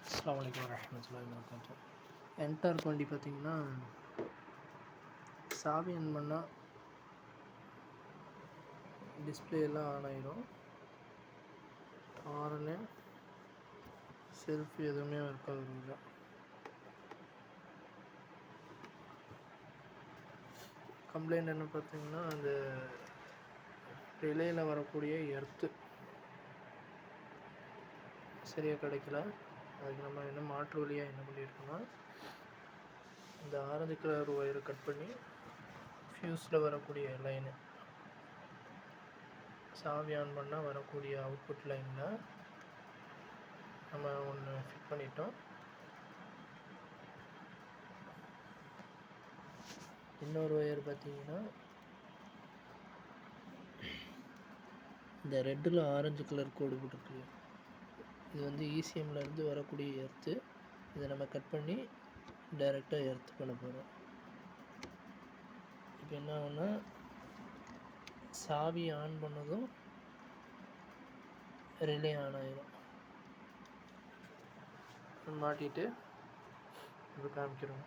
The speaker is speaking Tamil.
அஸ்ஸலாமு அலைக்கும் வரஹ்மத்துல்லாஹி வபரகாத்துஹு. என்டார்க் வண்டி பார்த்திங்கன்னா சாவி ஆன் பண்ணால் டிஸ்பிளே எல்லாம் ஆன் ஆயிரும். ஹாரனு செல்ஃப் எதுவுமே ஒர்க் ஆகுறதில்ல. கம்ப்ளைண்ட் என்ன பார்த்தீங்கன்னா, அந்த ரிலேயில் வரக்கூடிய எர்த்து சரியாக கிடைக்கல. அதுக்கு நம்ம என்ன மாற்று வழியாக என்ன பண்ணியிருக்கோம்னா, இந்த ஆரஞ்சு கலர் ஒயரை கட் பண்ணி ஃபியூஸில் வரக்கூடிய லைனு சாவி ஆன் பண்ணால் வரக்கூடிய அவுட்புட் லைனில் நம்ம ஒன்று ஃபிட் பண்ணிட்டோம். இன்னொரு ஒயர் பார்த்திங்கன்னா, இந்த ரெட்டில் ஆரஞ்சு கலர் கோடு போட்டுருக்கு. இது வந்து இசிஎம்லேருந்து வரக்கூடிய எர்த்து. இதை நம்ம கட் பண்ணி டைரெக்டாக எர்த் பண்ண போகிறோம். இப்போ என்ன ஆகும்னா, சாவி ஆன் பண்ணதும் ரிலே ஆன் ஆயிரும். மாட்டிட்டு இப்போ காமிக்கிறோம்.